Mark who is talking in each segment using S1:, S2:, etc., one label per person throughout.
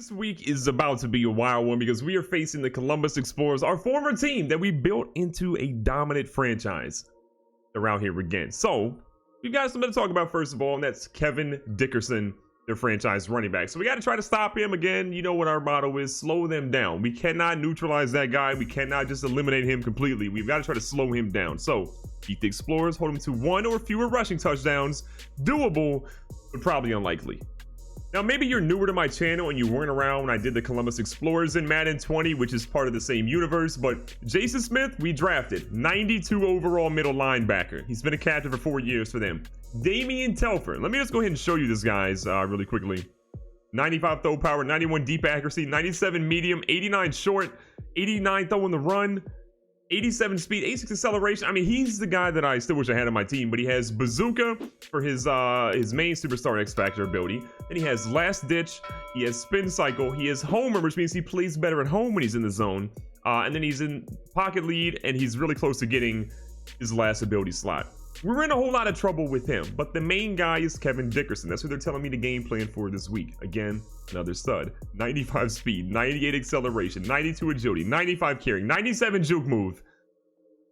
S1: This week is about to be a wild one because we are facing the Columbus Explorers, our former team that we built into a dominant franchise around here again. So we've got something to talk about first of all, and that's Kevin Dickerson, their franchise running back. So we got to try to stop him again. You know what our motto is: slow them down. We cannot neutralize that guy. We cannot just eliminate him completely. We've got to try to slow him down. So beat the Explorers, hold him to one or fewer rushing touchdowns. Doable, but probably unlikely. Now, maybe you're newer to my channel and you weren't around when I did the Columbus Explorers in Madden 20, which is part of the same universe, but Jason Smith, we drafted 92 overall middle linebacker. He's been a captain for 4 years for them. Damion Telford. Let me just go ahead and show you this guy's really quickly. 95 throw power, 91 deep accuracy, 97 medium, 89 short, 89 throw in the run, 87 speed, 86 acceleration. I mean, he's the guy that I still wish I had on my team, but he has bazooka for his main superstar X Factor ability. Then he has last ditch, he has spin cycle, he has homer, which means he plays better at home when he's in the zone. And then he's in pocket lead, and he's really close to getting his last ability slot. We're in a whole lot of trouble with him, but the main guy is Kevin Dickerson. That's who they're telling me the game plan for this week. Again, another stud. 95 speed, 98 acceleration, 92 agility, 95 carrying, 97 juke move.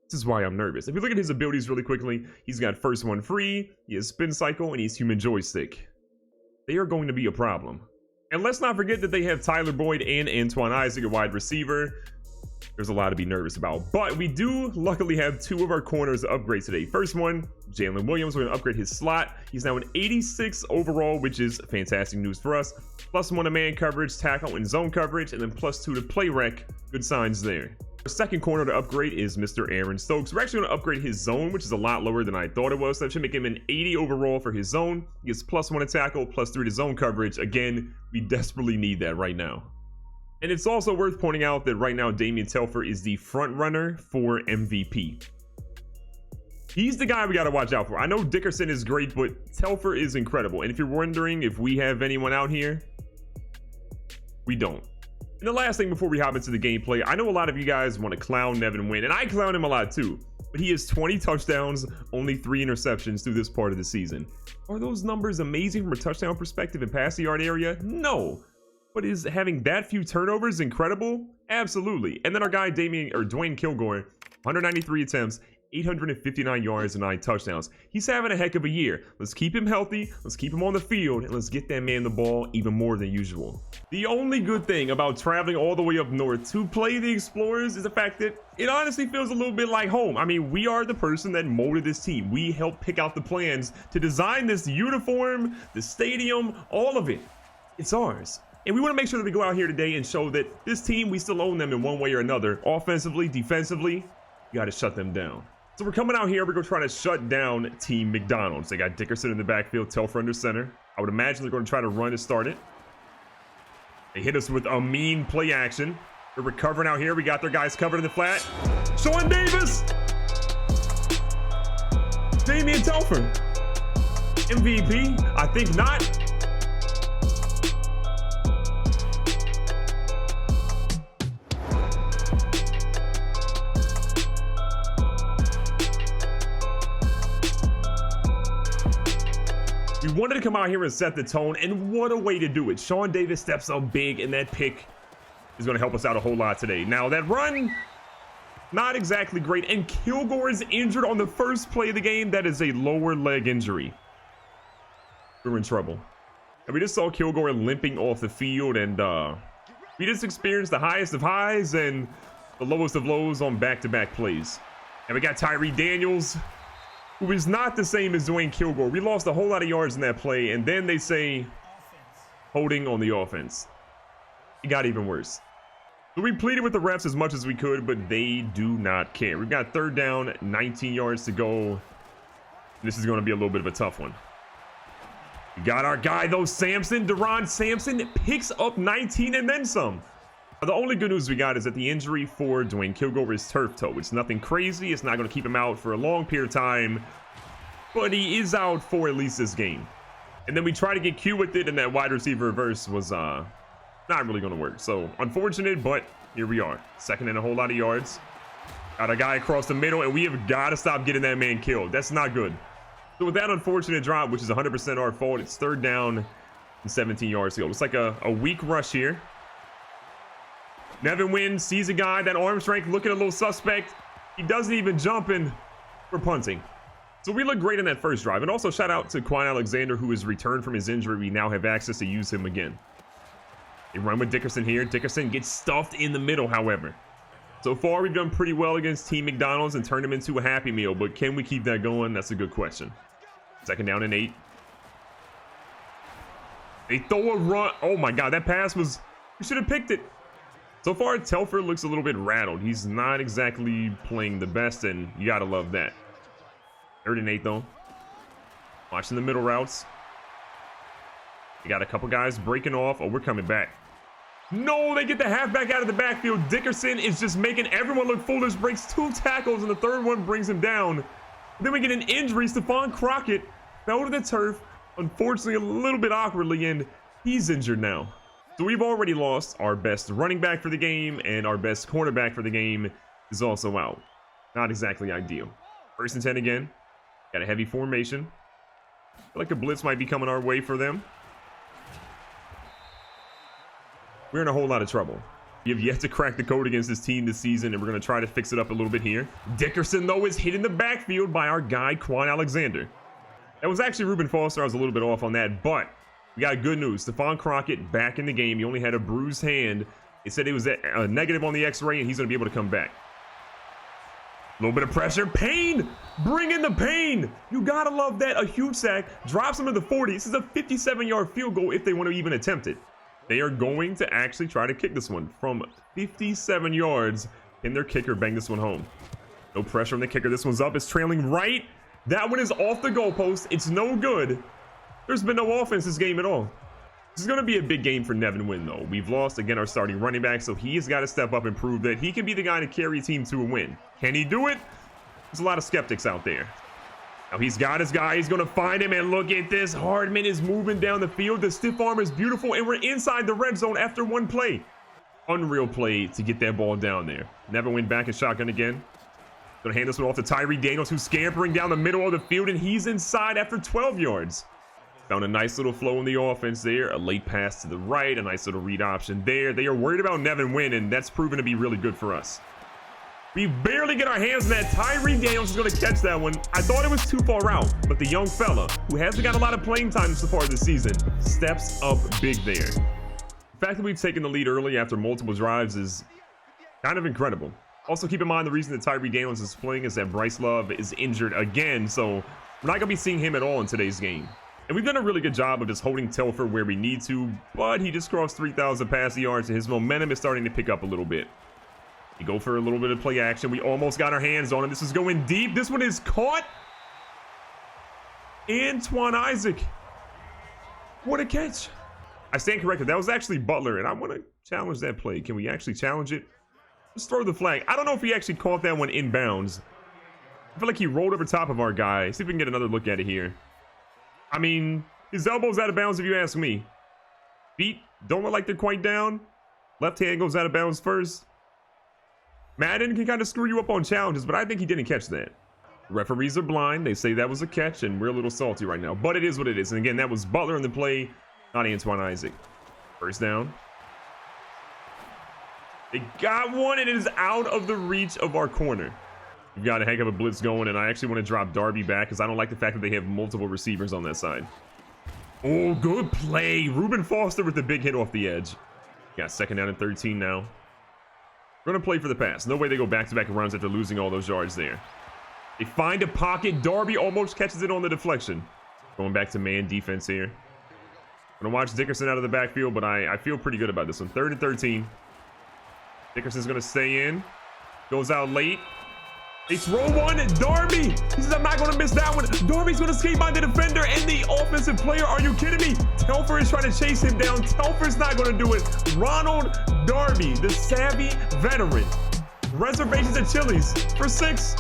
S1: This is why I'm nervous. If you look at his abilities really quickly, he's got first one free, he has spin cycle, and he's human joystick. They are going to be a problem. And let's not forget that they have Tyler Boyd and Antoine Isaac at wide receiver. There's a lot to be nervous about, but we do luckily have two of our corners to upgrade today. First one, Jaylyn Williams. We're going to upgrade his slot. He's now an 86 overall, which is fantastic news for us. +1 to man coverage, tackle, and zone coverage, and then +2 to play rec. Good signs there. Our second corner to upgrade is Mr. Aaron Stokes. We're actually going to upgrade his zone, which is a lot lower than I thought it was. So that should make him an 80 overall for his zone. He gets +1 to tackle, +3 to zone coverage. Again, we desperately need that right now. And it's also worth pointing out that right now Damion Telford is the front runner for MVP. He's the guy we got to watch out for. I know Dickerson is great, but Telford is incredible. And if you're wondering if we have anyone out here, we don't. And the last thing before we hop into the gameplay, I know a lot of you guys want to clown Nevin Wynn, and I clown him a lot too, but he has 20 touchdowns, only 3 interceptions through this part of the season. Are those numbers amazing from a touchdown perspective in passing yard area? No. But is having that few turnovers incredible? Absolutely. And then our guy Dwayne Kilgore, 193 attempts, 859 yards and 9 touchdowns. He's having a heck of a year. Let's keep him healthy, let's keep him on the field, and let's get that man the ball even more than usual. The only good thing about traveling all the way up north to play the Explorers is the fact that it honestly feels a little bit like home. I mean, we are the person that molded this team. We helped pick out the plans to design this uniform, the stadium, all of it. It's ours. And we want to make sure that we go out here today and show that this team, we still own them in one way or another. Offensively, defensively, you got to shut them down. So we're coming out here, we're going to try to shut down Team McDonald's. They got Dickerson in the backfield, Telford under center. I would imagine they're going to try to run to start it. They hit us with a mean play action. They're recovering out here. We got their guys covered in the flat. Sean Davis. Damion Telford. MVP? I think not. We wanted to come out here and set the tone, and what a way to do it. Sean Davis steps up big, and that pick is going to help us out a whole lot today. Now, that run, not exactly great, and Kilgore is injured on the first play of the game. That is a lower leg injury. We're in trouble. And we just saw Kilgore limping off the field, and we just experienced the highest of highs and the lowest of lows on back-to-back plays. And we got Tyree Daniels, who is not the same as Dwayne Kilgore. We lost a whole lot of yards in that play, and then they say holding on the offense. It got even worse. So we pleaded with the refs as much as we could, but they do not care. We've got 3rd down, 19 yards to go. This is going to be a little bit of a tough one. We got our guy, though, Sampson. Deron Sampson picks up 19 and then some. The only good news we got is that the injury for Dwayne Kilgore is turf toe. It's nothing crazy. It's not going to keep him out for a long period of time, but he is out for at least this game. And then we try to get Q with it, and that wide receiver reverse was not really going to work. So unfortunate, but here we are. 2nd and a whole lot of yards. Got a guy across the middle, and we have got to stop getting that man killed. That's not good. So with that unfortunate drop, which is 100% our fault, it's 3rd down and 17 yards to go. Looks like a weak rush here. Nevin Wynn sees a guy, that arm strength looking a little suspect. He doesn't even jump, and we're punting. So we look great in that first drive. And also shout out to Quan Alexander, who has returned from his injury. We now have access to use him again. They run with Dickerson here. Dickerson gets stuffed in the middle, however. So far, we've done pretty well against Team McDonald's and turned them into a Happy Meal. But can we keep that going? That's a good question. 2nd down and 8. They throw a run. Oh my God, that pass was... We should have picked it. So far, Telford looks a little bit rattled. He's not exactly playing the best, and you gotta love that. 3rd and 8, though. Watching the middle routes. We got a couple guys breaking off. Oh, we're coming back. No, they get the halfback out of the backfield. Dickerson is just making everyone look foolish. Breaks 2 tackles, and the 3rd one brings him down. Then we get an injury. Stephon Crockett fell to the turf, unfortunately a little bit awkwardly, and he's injured now. So we've already lost our best running back for the game, and our best cornerback for the game is also out. Not exactly ideal. 1st and 10 again. Got a heavy formation. I feel like a blitz might be coming our way for them. We're in a whole lot of trouble. We have yet to crack the code against this team this season, and we're going to try to fix it up a little bit here. Dickerson, though, is hit in the backfield by our guy, Quan Alexander. That was actually Reuben Foster. I was a little bit off on that, but we got good news. Stephon Crockett back in the game. He only had a bruised hand. They said it was a negative on the x-ray, and he's going to be able to come back. A little bit of pressure. Payne! Bring in the Payne! You got to love that. A huge sack. Drops him to the 40. This is a 57-yard field goal if they want to even attempt it. They are going to actually try to kick this one from 57 yards. Can their kicker bang this one home? No pressure on the kicker. This one's up. It's trailing right. That one is off the goalpost. It's no good. There's been no offense this game at all. This is going to be a big game for Nevin Wynn, though. We've lost, again, our starting running back, so he has got to step up and prove that he can be the guy to carry a team to a win. Can he do it? There's a lot of skeptics out there. Now he's got his guy. He's going to find him, and look at this. Hardman is moving down the field. The stiff arm is beautiful, and we're inside the red zone after one play. Unreal play to get that ball down there. Nevin Wynn back in shotgun again. Going to hand this one off to Tyree Daniels, who's scampering down the middle of the field, and he's inside after 12 yards. Found a nice little flow in the offense there. A late pass to the right. A nice little read option there. They are worried about Nevin Wynn, and that's proven to be really good for us. We barely get our hands on that. Tyree Daniels is going to catch that one. I thought it was too far out, but the young fella, who hasn't got a lot of playing time so far this season, steps up big there. The fact that we've taken the lead early after multiple drives is kind of incredible. Also, keep in mind the reason that Tyree Daniels is playing is that Bryce Love is injured again, so we're not going to be seeing him at all in today's game. And we've done a really good job of just holding Telford where we need to, but he just crossed 3,000 passing yards, and his momentum is starting to pick up a little bit. We go for a little bit of play action. We almost got our hands on him. This is going deep. This one is caught. Antoine Isaac. What a catch. I stand corrected. That was actually Butler, and I want to challenge that play. Can we actually challenge it? Let's throw the flag. I don't know if he actually caught that one inbounds. I feel like he rolled over top of our guy. See if we can get another look at it here. I mean, his elbow's out of bounds if you ask me. Feet don't look like they're quite down. Left hand goes out of bounds first. Madden can kind of screw you up on challenges, but I think he didn't catch that. Referees are blind. They say that was a catch, and we're a little salty right now. But it is what it is. And again, that was Butler in the play, not Antoine Isaac. 1st down. They got one, and it is out of the reach of our corner. We've got a heck of a blitz going, and I actually want to drop Darby back because I don't like the fact that they have multiple receivers on that side. Oh, good play. Reuben Foster with the big hit off the edge. Got 2nd down and 13 now. We're going to play for the pass. No way they go back-to-back runs after losing all those yards there. They find a pocket. Darby almost catches it on the deflection. Going back to man defense here. Going to watch Dickerson out of the backfield, but I feel pretty good about this one. 3rd and 13. Dickerson's going to stay in. Goes out late. They throw one. Darby. He says, I'm not going to miss that one. Darby's going to skate by the defender and the offensive player. Are you kidding me? Telford is trying to chase him down. Telford's not going to do it. Ronald Darby, the savvy veteran. Reservations at Chili's for 6.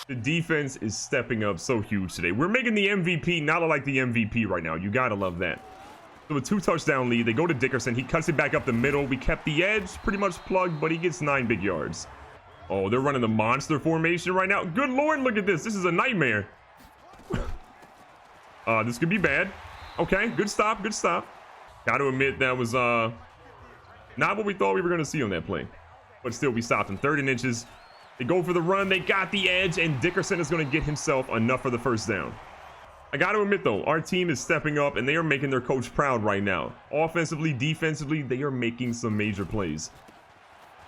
S1: The defense is stepping up so huge today. We're making the MVP not like the MVP right now. You gotta love that. So a 2-touchdown lead. They go to Dickerson. He cuts it back up the middle. We kept the edge pretty much plugged, but he gets 9 big yards. Oh, they're running the monster formation right now. Good Lord, look at this. This is a nightmare. This could be bad. Okay, good stop, good stop. Got to admit that was not what we thought we were going to see on that play. But still, we stopped him. 3rd and inches. They go for the run. They got the edge, and Dickerson is going to get himself enough for the first down. I got to admit, though, our team is stepping up, and they are making their coach proud right now. Offensively, defensively, they are making some major plays.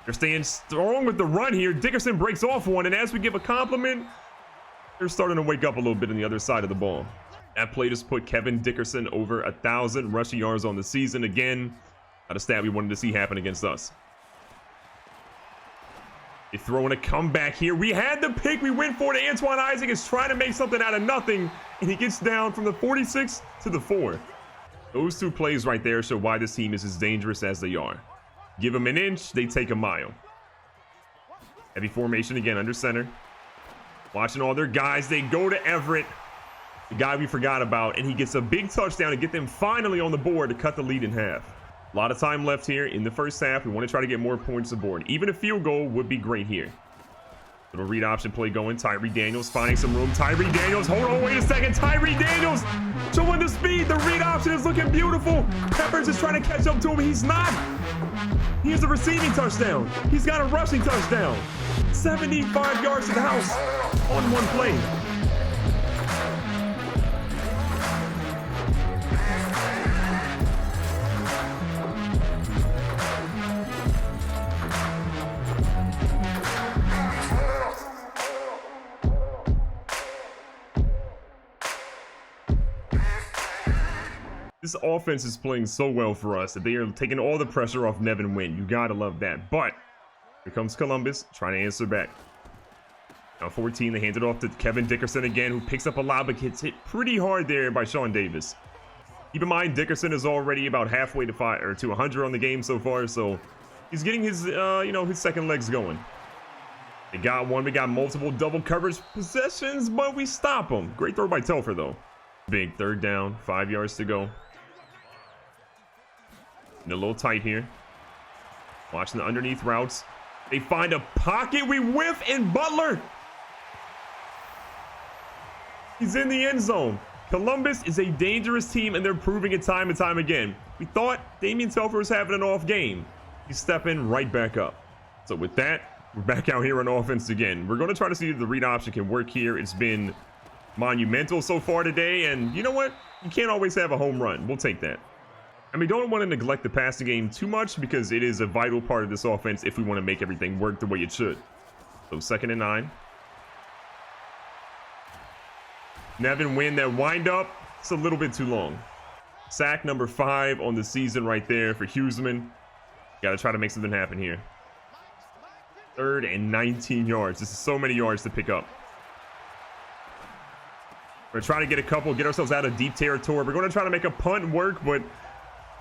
S1: They're staying strong with the run here. Dickerson breaks off one, and as we give a compliment, they're starting to wake up a little bit on the other side of the ball. That play just put Kevin Dickerson over 1,000 rushing yards on the season. Again, not a stat we wanted to see happen against us. They're throwing a comeback here. We had the pick. We went for it. Antoine Isaac is trying to make something out of nothing, and he gets down from the 46 to the 4. Those 2 plays right there show why this team is as dangerous as they are. Give them an inch, they take a mile. Heavy formation again under center. Watching all their guys. They go to Everett, the guy we forgot about, and he gets a big touchdown to get them finally on the board to cut the lead in half. A lot of time left here in the first half. We want to try to get more points aboard. Even a field goal would be great here. Little read option play going. Tyree Daniels finding some room. Tyree Daniels, hold on, wait a second. Tyree Daniels showing the speed. The read option is looking beautiful. Peppers is trying to catch up to him. He's not. He has a receiving touchdown. He's got a rushing touchdown. 75 yards to the house on one play. This offense is playing so well for us that they are taking all the pressure off Nevin Wynn. You gotta love that. But here comes Columbus trying to answer back. Now 14, they hand it off to Kevin Dickerson again, who picks up a lot but gets hit pretty hard there by Sean Davis. Keep in mind, Dickerson is already about halfway to 100 on the game so far, so he's getting his his second legs going. They got one. We got multiple double coverage possessions, but we stop them. Great throw by Telford though. Big 3rd down, 5 yards to go. And a little tight here. Watching the underneath routes. They find a pocket. We whiff, and Butler. He's in the end zone. Columbus is a dangerous team, and they're proving it time and time again. We thought Damion Telford was having an off game. He's stepping right back up. So with that, we're back out here on offense again. We're going to try to see if the read option can work here. It's been monumental so far today, and you know what? You can't always have a home run. We'll take that. And we don't want to neglect the passing game too much because it is a vital part of this offense if we want to make everything work the way it should. So 2nd and 9. Nevin Wynn, that wind up, it's a little bit too long. Sack number 5 on the season right there for Huseman. Got to try to make something happen here. 3rd and 19 yards. This is so many yards to pick up. We're trying to get a couple, get ourselves out of deep territory. We're going to try to make a punt work, but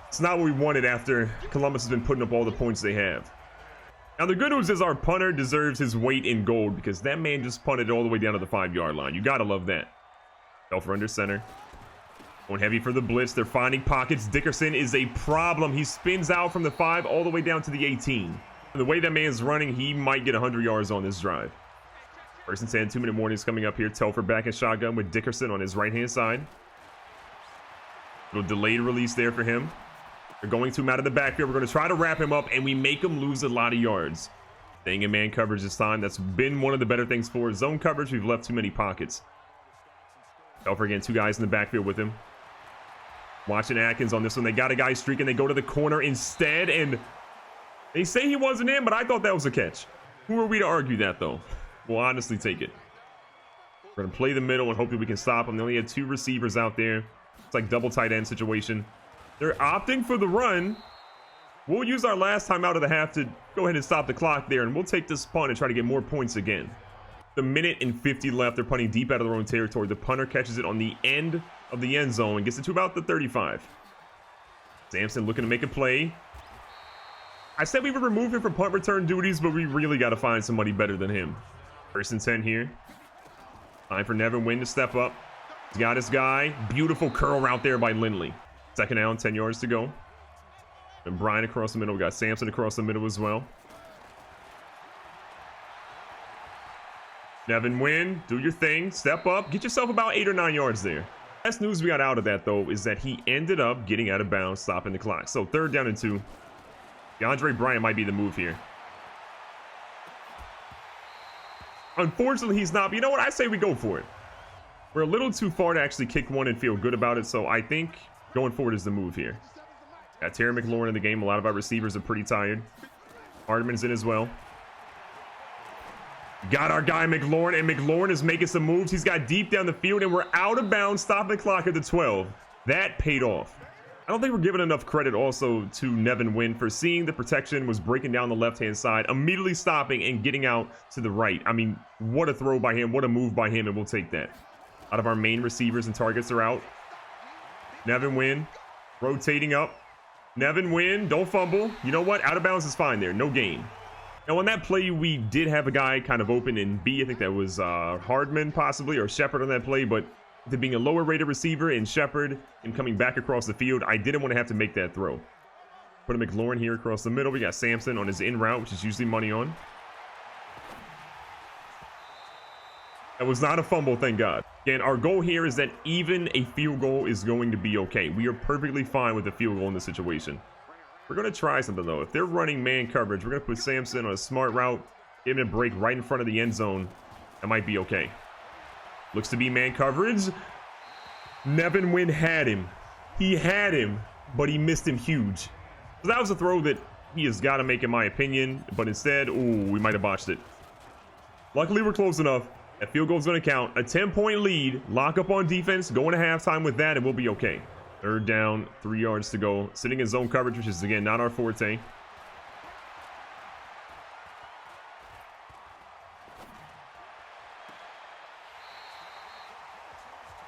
S1: it's not what we wanted after Columbus has been putting up all the points they have. Now, the good news is our punter deserves his weight in gold because that man just punted all the way down to the 5-yard line. You got to love that. Telford under center. Going heavy for the blitz. They're finding pockets. Dickerson is a problem. He spins out from the 5 all the way down to the 18. And the way that man's running, he might get 100 yards on this drive. 1st and 10, 2-minute warning is coming up here. Telford back in shotgun with Dickerson on his right-hand side. Little delayed release there for him. They're going to him out of the backfield. We're going to try to wrap him up, and we make him lose a lot of yards. Staying in man coverage this time. That's been one of the better things for zone coverage. We've left too many pockets. Telford again, 2 guys in the backfield with him. Watching Atkins on this one. They got a guy streaking. They go to the corner instead, and they say he wasn't in, but I thought that was a catch. Who are we to argue that, though? We'll honestly take it. We're going to play the middle and hopefully we can stop them. They only had 2 receivers out there. It's like double tight end situation. They're opting for the run. We'll use our last time out of the half to go ahead and stop the clock there, and we'll take this punt and try to get more points again. The 1:50 left. They're punting deep out of their own territory. The punter catches it on the end of the end zone and gets it to about the 35. Sampson looking to make a play. I said we would remove him from punt return duties, but we really got to find somebody better than him. 1st and 10 here. Time for Nevin Wynn to step up. He's got his guy. Beautiful curl route there by Lindley. Second down, 10 yards to go. And Brian across the middle. We got Sampson across the middle as well. Nevin Wynn, do your thing. Step up. Get yourself about 8 or 9 yards there. Best news we got out of that, though, is that he ended up getting out of bounds, stopping the clock. So 3rd down and 2. DeAndre Bryant might be the move here. Unfortunately, he's not. But you know what? I say we go for it. We're a little too far to actually kick one and feel good about it. So I think going forward is the move here. Got Terry McLaurin in the game. A lot of our receivers are pretty tired. Hardman's in as well. Got our guy McLaurin, and McLaurin is making some moves. He's got deep down the field, and we're out of bounds, stopping the clock at the 12. That paid off. I don't think we're giving enough credit also to Nevin Wynn for seeing the protection was breaking down the left-hand side, immediately stopping and getting out to the right. I mean, what a throw by him, what a move by him, and we'll take that. Out of our main receivers and targets are out. Nevin Wynn rotating up. Nevin Wynn, don't fumble. You know what? Out of bounds is fine there, no gain. Now, on that play, we did have a guy kind of open in B. I think that was Hardman, possibly, or Shepard on that play. But with it being a lower-rated receiver and Shepard and coming back across the field, I didn't want to have to make that throw. Put a McLaurin here across the middle. We got Sampson on his in route, which is usually money on. That was not a fumble, thank God. Again, our goal here is that even a field goal is going to be okay. We are perfectly fine with a field goal in this situation. We're going to try something, though. If they're running man coverage, we're going to put Sampson on a smart route, give him a break right in front of the end zone. That might be okay. Looks to be man coverage. Nevin Wynn had him. He had him, but he missed him huge. So that was a throw that he has got to make, in my opinion. But instead, ooh, we might have botched it. Luckily, we're close enough. That field goal is going to count. A 10-point lead. Lock up on defense. Going to halftime with that, and we'll be okay. 3rd down, 3 yards to go. Sitting in zone coverage, which is, again, not our forte.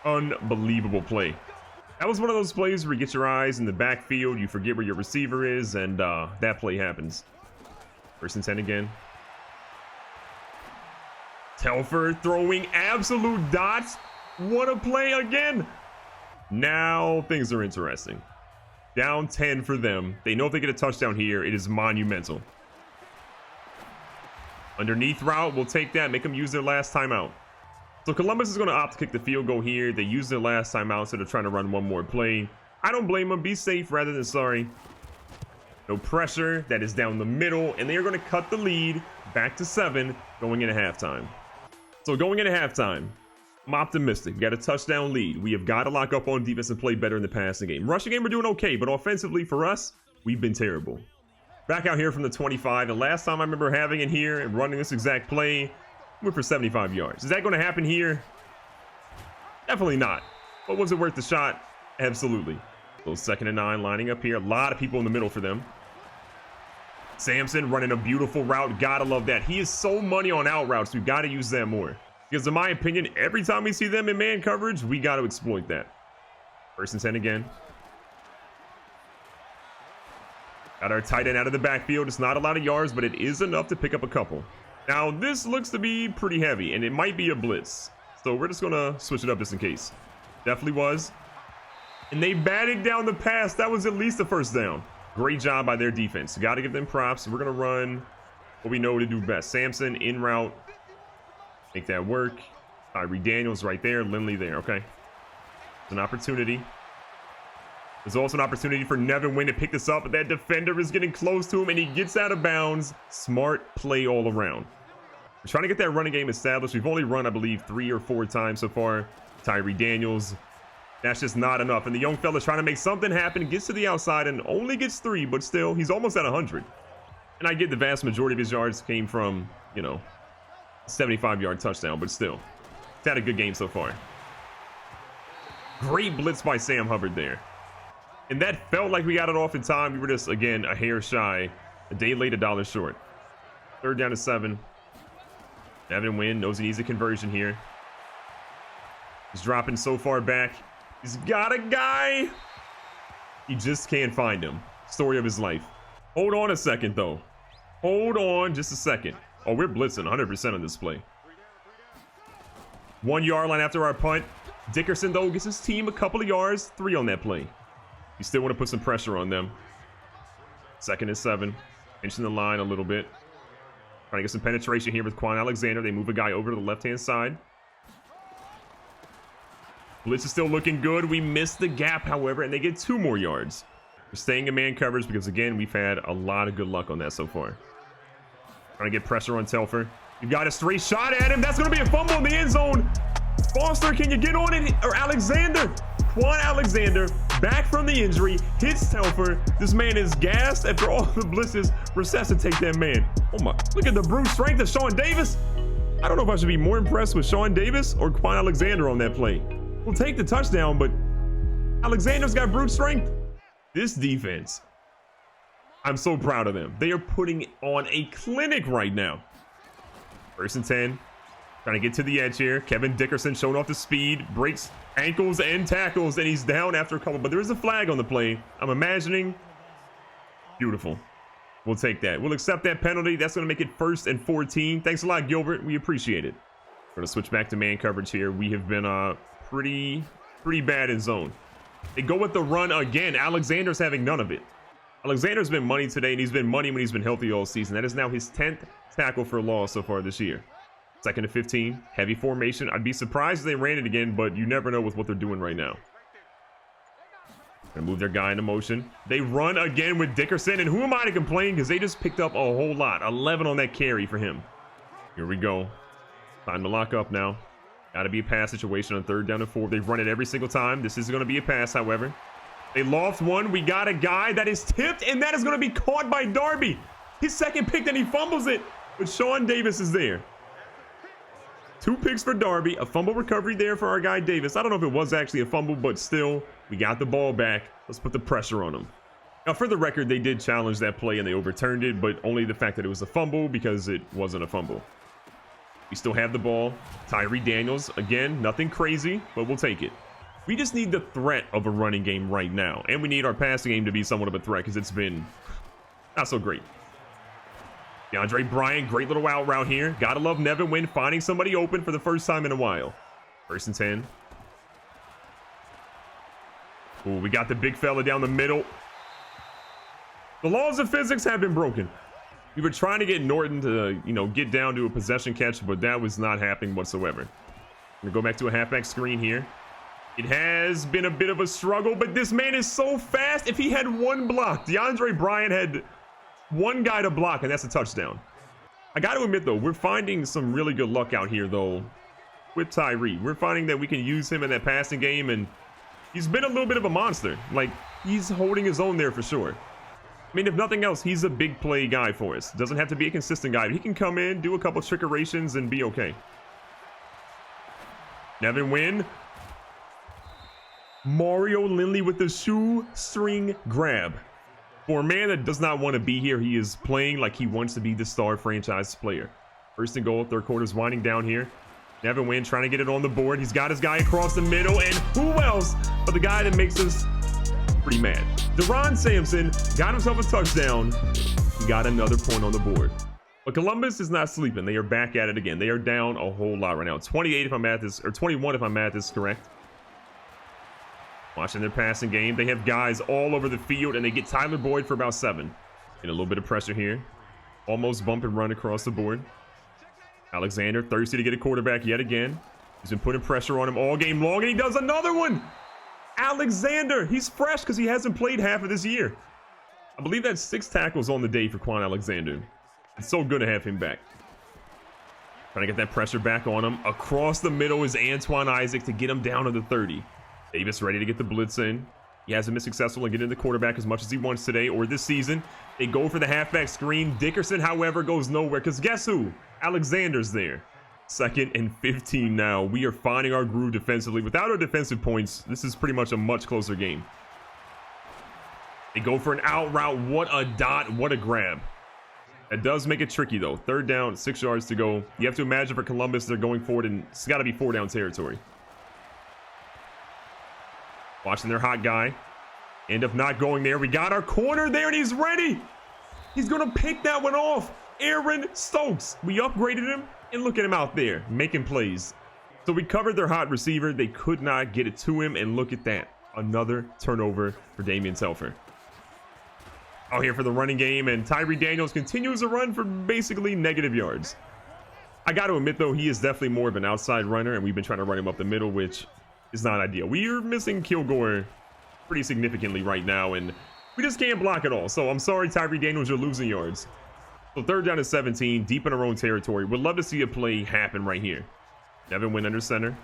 S1: Unbelievable play. That was one of those plays where you get your eyes in the backfield, you forget where your receiver is, and that play happens. 1st and 10 again. Telford throwing absolute dots. What a play again. Now things are interesting. Down 10 for them. They know if they get a touchdown here, it is monumental. Underneath route, we'll take that. Make them use their last timeout. So Columbus is going to opt to kick the field goal here. They used their last timeout, so they're trying to run one more play. I don't blame them. Be safe rather than sorry. No pressure. That is down the middle, and they are going to cut the lead back to 7 going into halftime. So going into halftime, I'm optimistic. We got a touchdown lead. We have got to lock up on defense and play better in the passing game. Rushing game, we're doing okay, but offensively for us, we've been terrible. Back out here from the 25, and last time I remember having it here and running this exact play, went for 75 yards. Is that going to happen here? Definitely not. But was it worth the shot? Absolutely. So 2nd and 9 lining up here. A lot of people in the middle for them. Sampson running a beautiful route. Gotta love that. He is so money on out routes. We've got to use that more. Because in my opinion, every time we see them in man coverage, we got to exploit that. 1st and 10 again. Got our tight end out of the backfield. It's not a lot of yards, but it is enough to pick up a couple. Now, this looks to be pretty heavy, and it might be a blitz. So we're just going to switch it up just in case. Definitely was. And they batted down the pass. That was at least a 1st down. Great job by their defense. Got to give them props. We're going to run what we know to do best. Sampson in route. Make that work. Tyree Daniels right there. Lindley there, okay? It's an opportunity. There's also an opportunity for Nevin Wynn to pick this up, but that defender is getting close to him, and he gets out of bounds. Smart play all around. We're trying to get that running game established. We've only run, I believe, 3 or 4 times so far. Tyree Daniels. That's just not enough. And the young fella's trying to make something happen. Gets to the outside and only gets 3, but still, he's almost at 100. And I get the vast majority of his yards came from, you know, 75-yard touchdown, but still. He's had a good game so far. Great blitz by Sam Hubbard there. And that felt like we got it off in time. We were just, again, a hair shy. A day late, $1 short. 3rd down to 7. Nevin Wynn knows he needs a conversion here. He's dropping so far back. He's got a guy. He just can't find him. Story of his life. Hold on a second, though. Hold on just a second. Oh, we're blitzing 100% on this play. 1 yard line after our punt. Dickerson, though, gets his team a couple of yards. 3 on that play. You still want to put some pressure on them. 2nd and 7. Pinching the line a little bit. Trying to get some penetration here with Quan Alexander. They move a guy over to the left-hand side. Blitz is still looking good. We missed the gap, however, and they get 2 more yards. We're staying in man coverage because, again, we've had a lot of good luck on that so far. Trying to get pressure on Telford. You got a straight shot at him. That's going to be a fumble in the end zone. Foster, can you get on it? Or Alexander. Quan Alexander, back from the injury, hits Telford. This man is gassed after all the blitzes. Resuscitate that man. Oh my, look at the brute strength of Sean Davis. I don't know if I should be more impressed with Sean Davis or Quan Alexander on that play. We'll take the touchdown, but Alexander's got brute strength. This defense, I'm so proud of them. They are putting on a clinic right now. 1st and 10. Trying to get to the edge here. Kevin Dickerson showing off the speed. Breaks ankles and tackles, and he's down after a couple. But there is a flag on the play. I'm imagining. Beautiful. We'll take that. We'll accept that penalty. That's going to make it 1st and 14. Thanks a lot, Gilbert. We appreciate it. We're going to switch back to man coverage here. We have been pretty bad in zone. They go with the run again. Alexander's having none of it. Alexander's been money today, and he's been money when he's been healthy all season. That is now his 10th tackle for loss so far this year. 2nd and 15. Heavy formation. I'd be surprised if they ran it again, but you never know with what they're doing right now. Gonna move their guy into motion. They run again with Dickerson, and who am I to complain because they just picked up a whole lot. 11 on that carry for him. Here we go. Time to lock up now. Gotta be a pass situation on 3rd down and 4. They've run it every single time. This is gonna be a pass, however. They lost one. We got a guy that is tipped, and that is gonna be caught by Darby. His 2nd pick, then he fumbles it, but Sean Davis is there. 2 picks for Darby, a fumble recovery there for our guy Davis. I don't know if it was actually a fumble, but still, we got the ball back. Let's put the pressure on them. Now, for the record, they did challenge that play and they overturned it, but only the fact that it was a fumble because it wasn't a fumble. We still have the ball. Tyree Daniels, again, nothing crazy, but we'll take it. We just need the threat of a running game right now, and we need our passing game to be somewhat of a threat because it's been not so great. DeAndre Bryant, great little out route here. Gotta love Nevin Wynn finding somebody open for the first time in a while. 1st and 10. Ooh, we got the big fella down the middle. The laws of physics have been broken. We were trying to get Norton to, get down to a possession catch, but that was not happening whatsoever. I'm gonna go back to a halfback screen here. It has been a bit of a struggle, but this man is so fast. If he had 1 block, DeAndre Bryant had 1 guy to block, and that's a touchdown. I got to admit, though, we're finding some really good luck out here, though, with Tyree. We're finding that we can use him in that passing game, and he's been a little bit of a monster. Like, he's holding his own there for sure. I mean, if nothing else, he's a big play guy for us. Doesn't have to be a consistent guy. He can come in, do a couple trickerations, and be okay. Nevin Wynn. Mario Lindley with the shoestring grab. For a man that does not want to be here, he is playing like he wants to be the star franchise player. 1st and goal, 3rd quarter's winding down here. Nevin Wynn trying to get it on the board. He's got his guy across the middle, and who else but the guy that makes us pretty mad. Deron Sampson got himself a touchdown. He got another point on the board. But Columbus is not sleeping. They are back at it again. They are down a whole lot right now. 28 if my math is, or 21 if my math is correct. Watching their passing game. They have guys all over the field, and they get Tyler Boyd for about 7. And a little bit of pressure here. Almost bump and run across the board. Alexander thirsty to get a quarterback yet again. He's been putting pressure on him all game long, and he does another one. Alexander, he's fresh because he hasn't played half of this year. I believe that's 6 tackles on the day for Quan Alexander. It's so good to have him back. Trying to get that pressure back on him. Across the middle is Antoine Isaac to get him down to the 30. Davis ready to get the blitz in. He hasn't been successful in getting the quarterback as much as he wants today or this season. They go for the halfback screen. Dickerson, however, goes nowhere because guess who? Alexander's there. 2nd and 15 now. We are finding our groove defensively. Without our defensive points, this is pretty much a much closer game. They go for an out route. What a dot. What a grab. That does make it tricky, though. 3rd down, 6 yards to go. You have to imagine for Columbus, they're going forward, and it's got to be 4 down territory. Watching their hot guy. End up not going there. We got our corner there, and he's ready. He's going to pick that one off. Aaron Stokes. We upgraded him, and look at him out there making plays. So we covered their hot receiver. They could not get it to him. And look at that. Another turnover for Damion Telford. Out here for the running game. And Tyree Daniels continues to run for basically negative yards. I got to admit, though, he is definitely more of an outside runner. And we've been trying to run him up the middle, which is not ideal. We are missing Kilgore pretty significantly right now. And we just can't block it all. So I'm sorry, Tyree Daniels, you're losing yards. So 3rd down and 17, deep in our own territory. Would love to see a play happen right here. Devin Wynn under center.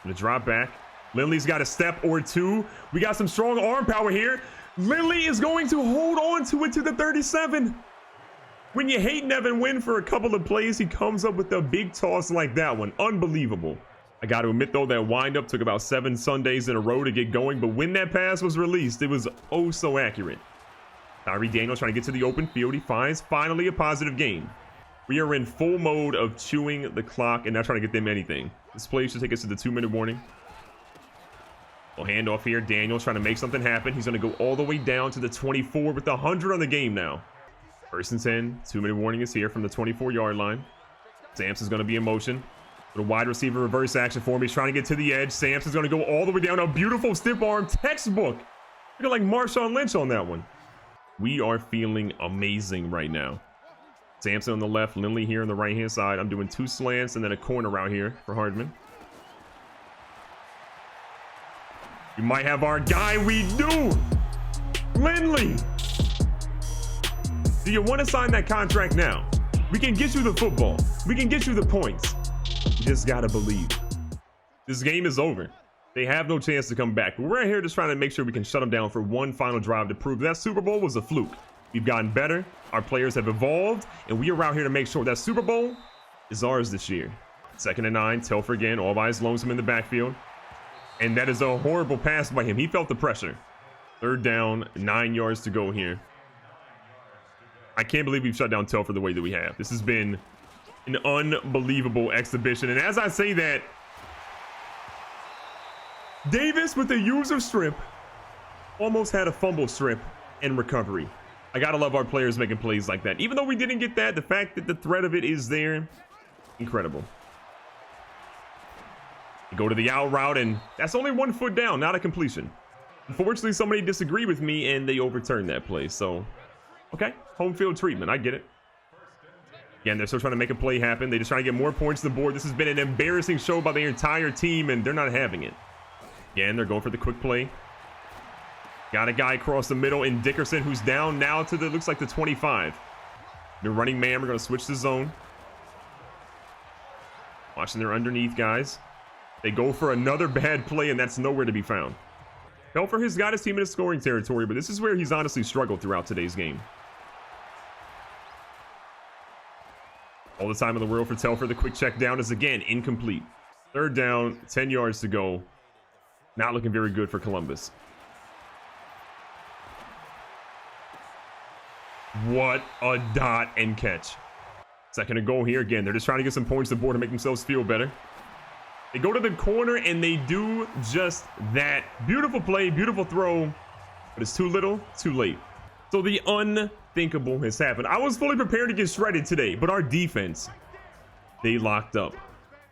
S1: Gonna drop back. Lindley's got a step or two. We got some strong arm power here. Lindley is going to hold on to it to the 37. When you hate Devin Wynn for a couple of plays, he comes up with a big toss like that one. Unbelievable. I got to admit, though, that windup took about 7 Sundays in a row to get going. But when that pass was released, it was oh so accurate. Tyree Daniels trying to get to the open field. He finds finally a positive gain. We are in full mode of chewing the clock and not trying to get them anything. This play should take us to the 2-minute warning. We'll hand off here. Daniels trying to make something happen. He's going to go all the way down to the 24 with 100 on the game now. 1st and 10. 2-minute warning is here from the 24-yard line. Sampson's going to be in motion. The wide receiver reverse action for him. He's trying to get to the edge. Sampson's going to go all the way down. A beautiful stiff arm textbook. Looking like Marshawn Lynch on that one. We are feeling amazing right now. Sampson on the left, Lindley here on the right-hand side. I'm doing 2 slants and then a corner out here for Hardman. You might have our guy. We do. Lindley. Do you want to sign that contract now? We can get you the football. We can get you the points. You just got to believe. This game is over. They have no chance to come back. But we're here just trying to make sure we can shut them down for one final drive to prove that Super Bowl was a fluke. We've gotten better. Our players have evolved. And we are out here to make sure that Super Bowl is ours this year. 2nd and 9. Telford again. All by his lonesome in the backfield. And that is a horrible pass by him. He felt the pressure. 3rd down. 9 yards to go here. I can't believe we've shut down Telford the way that we have. This has been an unbelievable exhibition. And as I say that, Davis with the user strip almost had a fumble strip and recovery. I gotta love our players making plays like that. Even though we didn't get that, the fact that the threat of it is there, incredible. You go to the out route, and that's only 1 foot down, not a completion. Unfortunately, somebody disagreed with me, and they overturned that play. So, okay, home field treatment. I get it. Again, they're still trying to make a play happen. They're just trying to get more points on the board. This has been an embarrassing show by the entire team, and they're not having it. Again, they're going for the quick play. Got a guy across the middle in Dickerson, who's down now to the, looks like the 25. The running man, we're going to switch the zone. Watching their underneath guys. They go for another bad play, and that's nowhere to be found. Telford has got his team in his scoring territory, but this is where he's honestly struggled throughout today's game. All the time in the world for Telford. The quick check down is again incomplete. 3rd down, 10 yards to go. Not looking very good for Columbus. What a dot and catch. 2nd and goal here again. They're just trying to get some points on the board to make themselves feel better. They go to the corner and they do just that. Beautiful play, beautiful throw, but it's too little, too late. So the unthinkable has happened. I was fully prepared to get shredded today, but our defense, they locked up.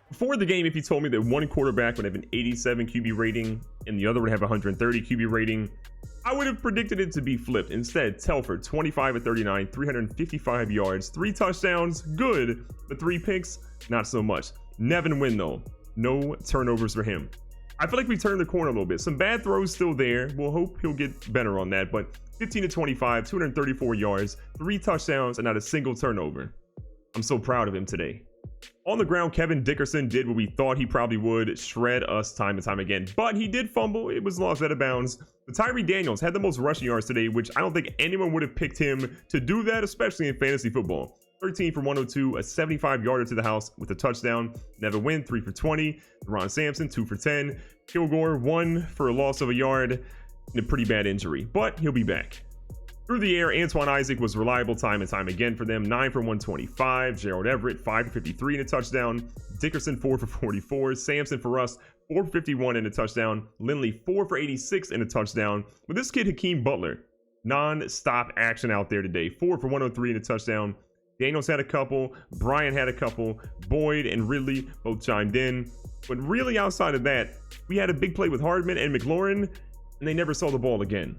S1: Before the game, if you told me that one quarterback would have an 87 QB rating and the other would have a 130 QB rating, I would have predicted it to be flipped. Instead, Telford, 25 of 39, 355 yards, 3 touchdowns, good, but 3 picks, not so much. Devin Wynn, though, no turnovers for him. I feel like we turned the corner a little bit. Some bad throws still there. We'll hope he'll get better on that, but 15 of 25, 234 yards, 3 touchdowns, and not a single turnover. I'm so proud of him today. On the ground, Kevin Dickerson did what we thought he probably would, shred us time and time again, but he did fumble. It was lost out of bounds. But Tyree Daniels had the most rushing yards today, which I don't think anyone would have picked him to do that, especially in fantasy football. 13 for 102, a 75-yarder to the house with a touchdown. Devin Wynn, 3 for 20. Ron Sampson, 2 for 10. Kilgore, 1 for a loss of a yard and a pretty bad injury, but he'll be back. Through the air, Antoine Isaac was reliable time and time again for them. 9 for 125. Gerald Everett, 5 for 53 and a touchdown. Dickerson, 4 for 44. Sampson for us, 4 for 51 and a touchdown. Lindley, 4 for 86 and a touchdown. But this kid, Hakeem Butler, non-stop action out there today. 4 for 103 and a touchdown. Daniels had a couple, Brian had a couple, Boyd and Ridley both chimed in. But really outside of that, we had a big play with Hardman and McLaurin, and they never saw the ball again.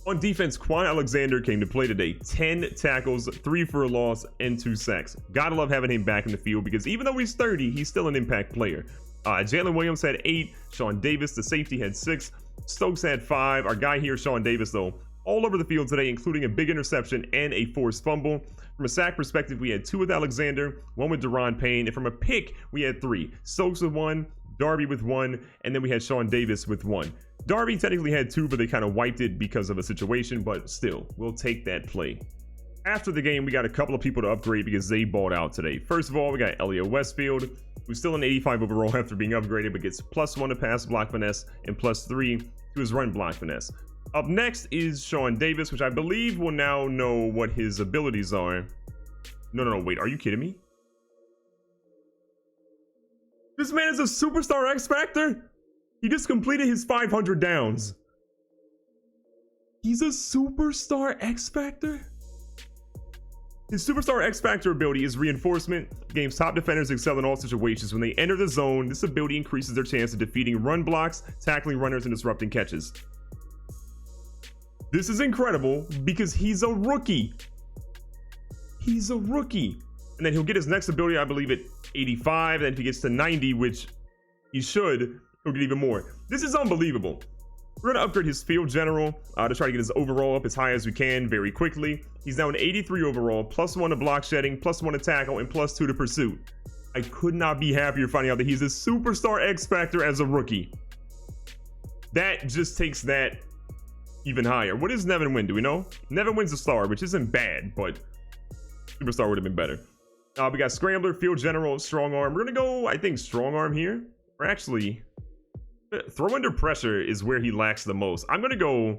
S1: On defense, Quan Alexander came to play today. 10 tackles, 3 for a loss, and 2 sacks. Gotta love having him back in the field because even though he's 30, he's still an impact player. Jaylyn Williams had 8. Sean Davis, the safety, had 6. Stokes had 5. Our guy here, Sean Davis, though, all over the field today, including a big interception and a forced fumble. From a sack perspective, we had 2 with Alexander, 1 with Deron Payne, and from a pick, we had 3. Stokes with 1, Darby with 1, and then we had Sean Davis with 1. Darby technically had 2, but they kind of wiped it because of a situation, but still, we'll take that play. After the game, we got a couple of people to upgrade because they balled out today. First of all, we got Elliot Westfield, who's still an 85 overall after being upgraded, but gets +1 to pass block finesse and +3 to his run block finesse. Up next is Sean Davis, which I believe will now know what his abilities are. No, wait, are you kidding me? This man is a superstar X Factor? He just completed his 500 downs. He's a superstar X Factor? His superstar X Factor ability is reinforcement. The game's top defenders excel in all situations. When they enter the zone, this ability increases their chance of defeating run blocks, tackling runners, and disrupting catches. This is incredible because he's a rookie. He's a rookie. And then he'll get his next ability, I believe, at 85. And then if he gets to 90, which he should, he'll get even more. This is unbelievable. We're going to upgrade his field general to try to get his overall up as high as we can very quickly. He's now an 83 overall, +1 to block shedding, +1 to tackle, and +2 to pursuit. I could not be happier finding out that he's a superstar X Factor as a rookie. That just takes that even higher. What does Nevin win? Do we know? Nevin wins a star, which isn't bad, but superstar would have been better. We got Scrambler, Field General, Strong Arm. We're going to go, I think, Strong Arm here. Or actually, Throw Under Pressure is where he lacks the most. I'm going to go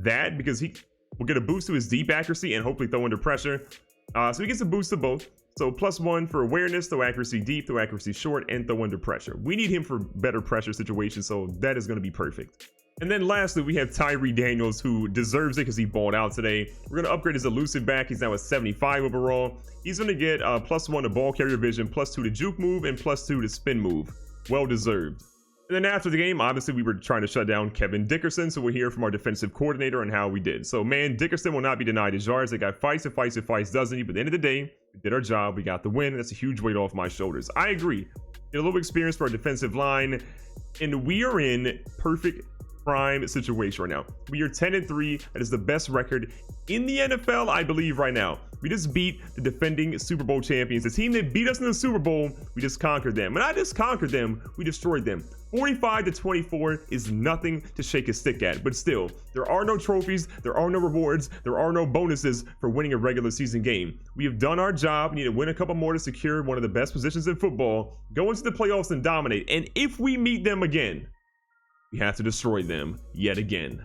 S1: that because he will get a boost to his deep accuracy and hopefully Throw Under Pressure. So he gets a boost to both. So +1 for awareness, throw accuracy deep, throw accuracy short, and throw under pressure. We need him for better pressure situations, so that is going to be perfect. And then lastly, we have Tyree Daniels, who deserves it because he balled out today. We're going to upgrade his elusive back. He's now at 75 overall. He's going to get +1 to ball carrier vision, +2 to juke move, and +2 to spin move. Well deserved. And then after the game, obviously, we were trying to shut down Kevin Dickerson, so we'll hear from our defensive coordinator on how we did. So, man, Dickerson will not be denied his yards. The guy fights, doesn't he? But at the end of the day, we did our job. We got the win. That's a huge weight off my shoulders. I agree. Get a little experience for our defensive line, and we are in perfect prime situation right now. We are 10-3. That is the best record in the NFL, I believe, right now. We just beat the defending Super Bowl champions. The team that beat us in the Super Bowl, we just conquered them. And I just conquered them, we destroyed them. 45-24 is nothing to shake a stick at. But still, there are no trophies, there are no rewards, there are no bonuses for winning a regular season game. We have done our job. We need to win a couple more to secure one of the best positions in football, go into the playoffs and dominate. And if we meet them again, we have to destroy them yet again.